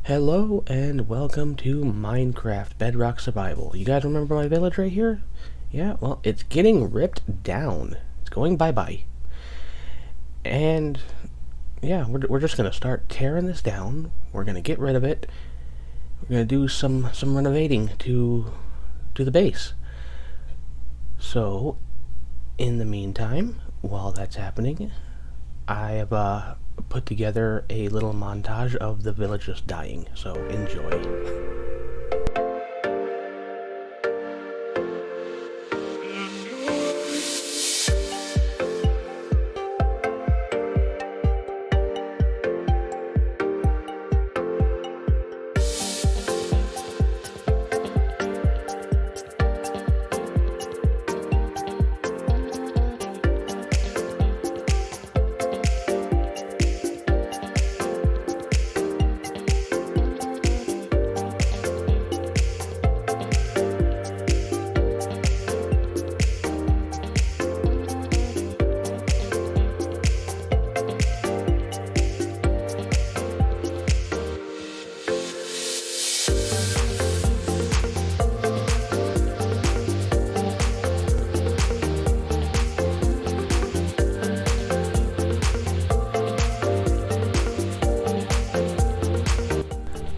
Hello and welcome to Minecraft Bedrock Survival. You guys remember my village right here? Yeah, well, it's getting ripped down. It's going bye-bye. And yeah, we're just gonna start tearing this down. We're gonna get rid of it. We're gonna do some renovating to the base. So, in the meantime, while that's happening, I have put together a little montage of the village just dying, so enjoy.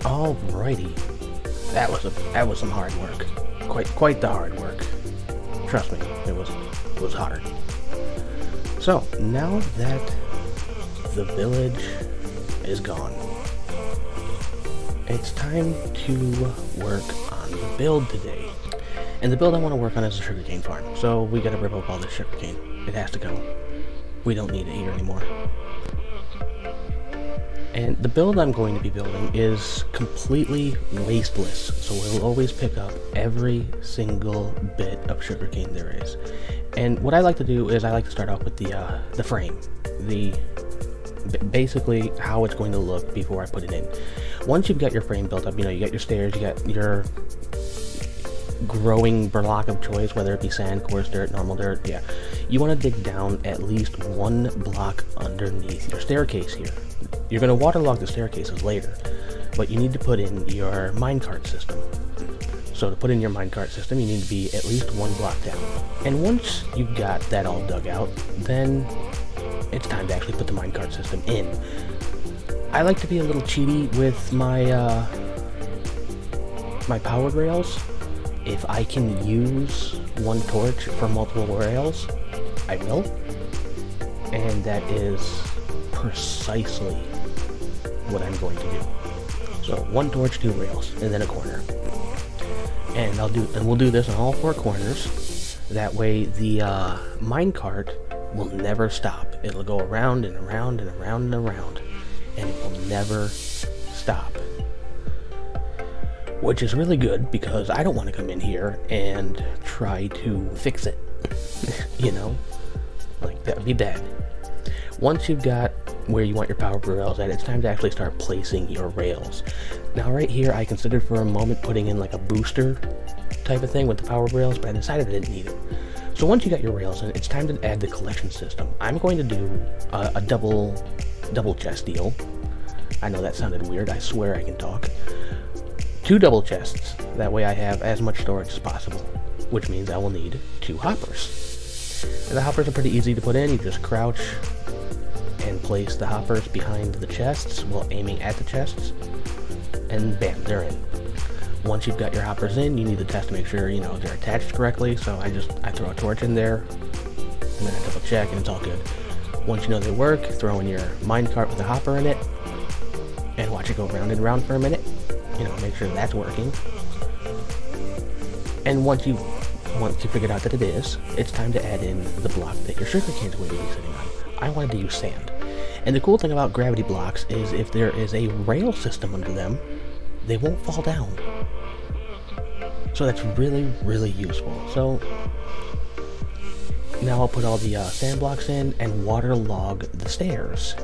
Alrighty, that was some hard work. Quite the hard work. Trust me, it was hard. So now that the village is gone, it's time to work on the build today. And the build I want to work on is a sugarcane farm. So we gotta rip up all this sugarcane. It has to go. We don't need it here anymore. And the build I'm going to be building is completely wasteless, so we'll always pick up every single bit of sugarcane there is. And what I like to do is I like to start off with the frame, basically how it's going to look before I put it in. Once you've got your frame built up, you got your stairs, you got your growing block of choice, whether it be sand, coarse dirt, normal dirt, yeah. You want to dig down at least one block underneath your staircase here. You're going to waterlog the staircases later, but you need to put in your minecart system. So to put in your minecart system, you need to be at least one block down. And once you've got that all dug out, then it's time to actually put the minecart system in. I like to be a little cheaty with my my power rails. If I can use one torch for multiple rails, I will. And that is precisely what I'm going to do. So one torch, two rails, and then a corner. And we'll do this on all four corners. That way the minecart will never stop. It'll go around and around and around and around, and it will never stop. Which is really good because I don't want to come in here and try to fix it. Like that would be bad. Once you've got where you want your power rails at, it's time to actually start placing your rails. Now right here I considered for a moment putting in like a booster type of thing with the power rails, but I decided I didn't need it. So once you got your rails in, it's time to add the collection system. I'm going to do a double chest deal. I know that sounded weird, I swear I can talk. 2 double chests, that way I have as much storage as possible, which means I will need 2 hoppers. And the hoppers are pretty easy to put in. You just crouch and place the hoppers behind the chests while aiming at the chests, and bam, they're in. Once you've got your hoppers in, you need to test to make sure they're attached correctly. So I throw a torch in there, and then I double check, and it's all good. Once you know they work, throw in your minecart with a hopper in it, and watch it go round and round for a minute. Make sure that's working. And once you figured out that it is, it's time to add in the block that your sugarcane is going to be sitting on. I wanted to use sand. And the cool thing about gravity blocks is if there is a rail system under them, they won't fall down. So that's really, really useful. So now I'll put all the sand blocks in and waterlog the stairs.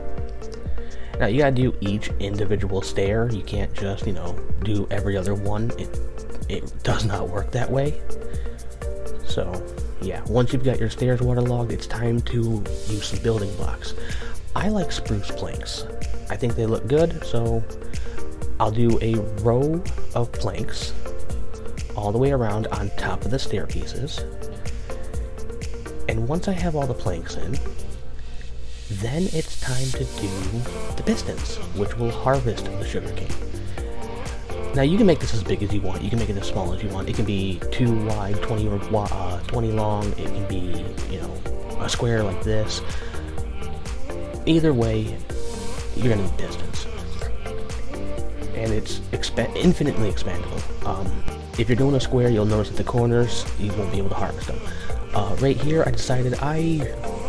Now you gotta do each individual stair. You can't just, do every other one. It does not work that way. So yeah, once you've got your stairs waterlogged, it's time to use some building blocks. I like spruce planks. I think they look good, so I'll do a row of planks all the way around on top of the staircases. And once I have all the planks in, then it's time to do the pistons, which will harvest the sugarcane. Now you can make this as big as you want. You can make it as small as you want. It can be 2 wide, 20 long. It can be, a square like this. Either way, you're gonna need pistons, and it's infinitely expandable. If you're doing a square, you'll notice at the corners you won't be able to harvest them. Right here, I decided I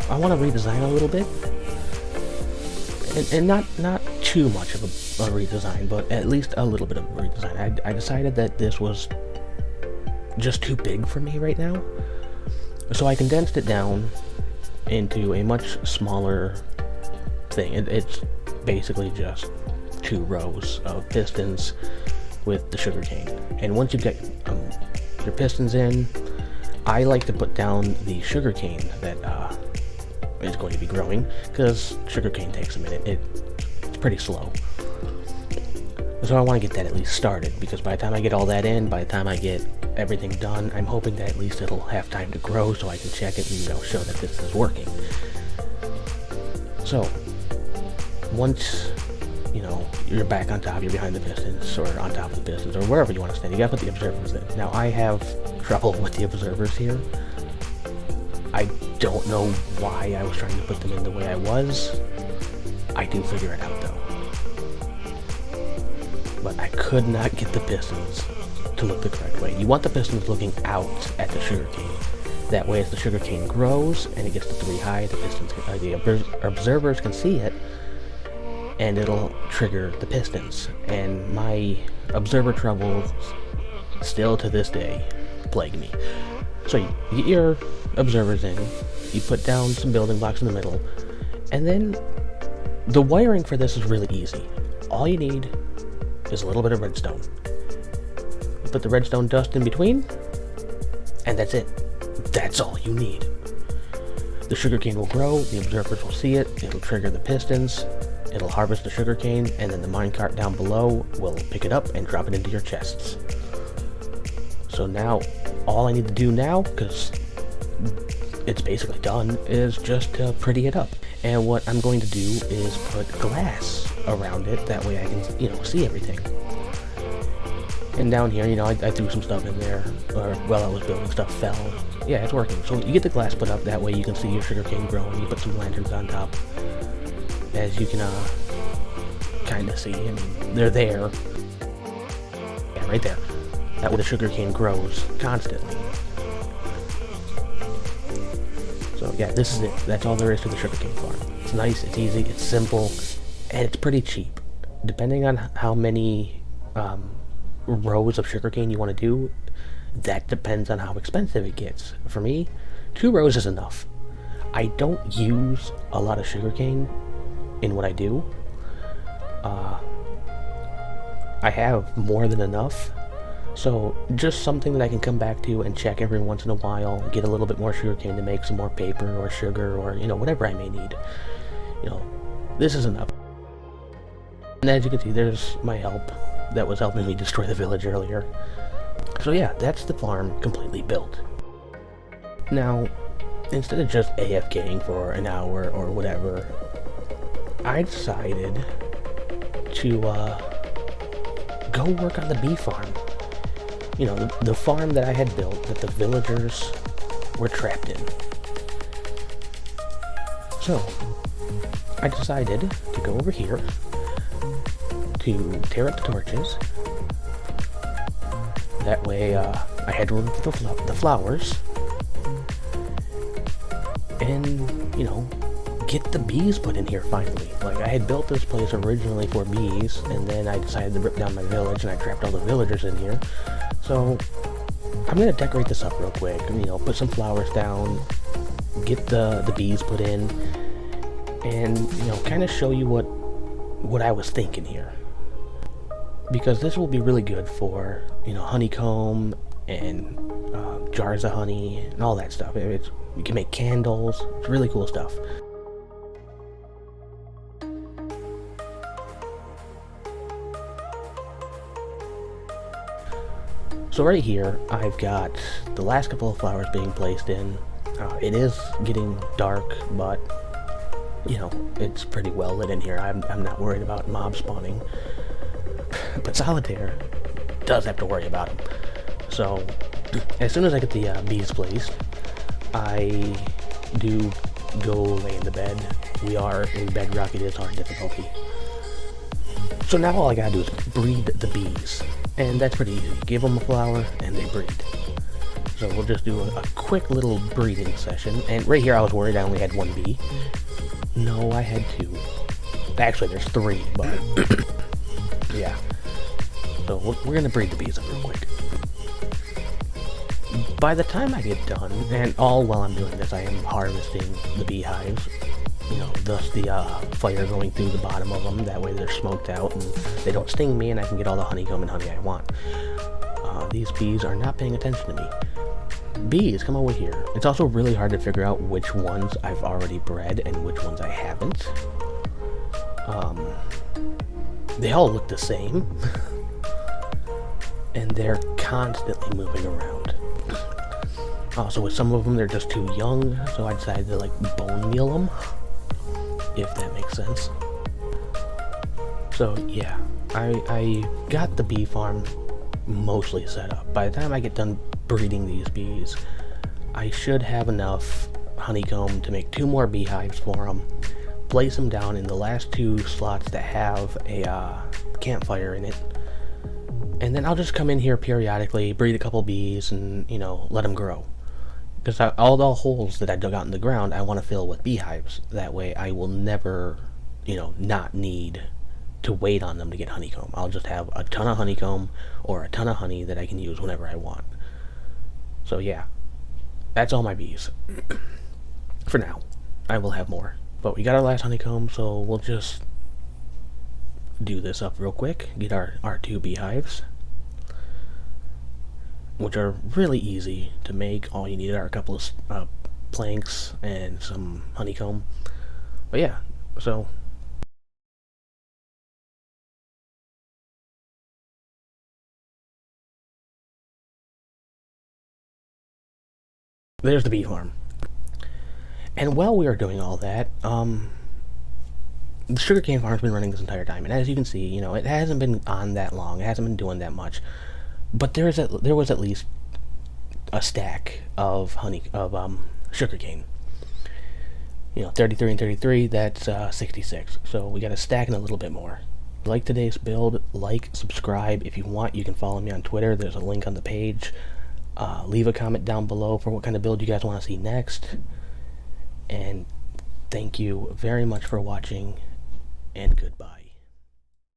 want to redesign a little bit, and not too much of a redesign, but at least a little bit of a redesign. I decided that this was just too big for me right now, so I condensed it down into a much smaller thing. It's basically just 2 rows of pistons with the sugarcane. And once you get your pistons in, I like to put down the sugarcane that is going to be growing, because sugarcane takes a minute. It's pretty slow. So I want to get that at least started, because by the time I get all that in, by the time I get everything done, I'm hoping that at least it'll have time to grow so I can check it and show that this is working. So once you're back on top, you're behind the pistons, or on top of the pistons, or wherever you want to stand, you gotta put the observers in. Now I have trouble with the observers here. I don't know why I was trying to put them in the way I was. I do figure it out though. But I could not get the pistons to look the correct way. You want the pistons looking out at the sugarcane. That way, as the sugarcane grows and it gets to 3 high, the observers can see it, and it'll trigger the pistons. And my observer troubles still to this day plague me. So you get your observers in, you put down some building blocks in the middle, and then the wiring for this is really easy. All you need is a little bit of redstone. You put the redstone dust in between, and that's it. That's all you need. The sugarcane will grow, the observers will see it, it'll trigger the pistons, it'll harvest the sugarcane, and then the minecart down below will pick it up and drop it into your chests. So now, all I need to do now, because it's basically done, is just to pretty it up. And what I'm going to do is put glass around it, that way I can, see everything. And down here, I threw some stuff in there, or while I was building, stuff fell. Yeah, it's working. So you get the glass put up, that way you can see your sugarcane growing. You put some lanterns on top, as you can kind of see. They're there. Yeah, right there. That way the sugarcane grows constantly. So yeah, this is it. That's all there is to the sugarcane farm. It's nice, it's easy, it's simple, and it's pretty cheap. Depending on how many rows of sugarcane you want to do, that depends on how expensive it gets. For me, 2 rows is enough. I don't use a lot of sugarcane in what I do. I have more than enough, so just something that I can come back to and check every once in a while, get a little bit more sugarcane to make some more paper or sugar, or whatever I may need. This is enough. And as you can see, there's my help that was helping me destroy the village earlier. So yeah, that's the farm completely built. Now, instead of just AFKing for an hour or whatever, I decided to go work on the bee farm. The farm that I had built that the villagers were trapped in. So, I decided to go over here to tear up the torches. That way, I had room for the flowers. And, get the bees put in here finally. Like, I had built this place originally for bees, and then I decided to rip down my village, and I trapped all the villagers in here. So, I'm gonna decorate this up real quick, and, put some flowers down, get the bees put in, and, kind of show you what I was thinking here. Because this will be really good for, honeycomb, and jars of honey, and all that stuff. You can make candles. It's really cool stuff. So right here, I've got the last couple of flowers being placed in. It is getting dark, but, you know, it's pretty well lit in here. I'm not worried about mob spawning. But Solitaire does have to worry about them. So, as soon as I get the bees placed, I do go lay in the bed. We are in Bedrock, it is hard difficulty. So now all I gotta do is breed the bees. And that's pretty easy. Give them a flower, and they breed. So we'll just do a quick little breeding session. And right here I was worried I only had one bee. No, I had two. Actually, there's three, but yeah. So we're gonna breed the bees up real quick. By the time I get done, and all while I'm doing this, I am harvesting the beehives. You know, thus the fire going through the bottom of them. That way they're smoked out and they don't sting me, and I can get all the honeycomb and honey I want. These bees are not paying attention to me. Bees, come over here. It's also really hard to figure out which ones I've already bred and which ones I haven't. They all look the same. And they're constantly moving around. So with some of them, they're just too young, so I decided to, like, bone meal them, if that makes sense. So, yeah, I got the bee farm mostly set up. By the time I get done breeding these bees, I should have enough honeycomb to make 2 more beehives for them, place them down in the last 2 slots that have a campfire in it, and then I'll just come in here periodically, breed a couple bees, and, you know, let them grow. Because all the holes that I dug out in the ground, I want to fill with beehives. That way I will never, you know, not need to wait on them to get honeycomb. I'll just have a ton of honeycomb or a ton of honey that I can use whenever I want. So yeah, that's all my bees. For now. I will have more. But we got our last honeycomb, so we'll just do this up real quick. Get our 2 beehives, which are really easy to make. All you need are a couple of planks and some honeycomb. But yeah, so there's the bee farm. And while we are doing all that, the sugarcane farm's been running this entire time, and as you can see, you know, it hasn't been on that long. It hasn't been doing that much. But there was at least a stack of sugarcane. You know, 33 and 33, that's 66. So we got a stack and a little bit more. Like today's build, like, subscribe. If you want, you can follow me on Twitter. There's a link on the page. Leave a comment down below for what kind of build you guys want to see next. And thank you very much for watching, and goodbye.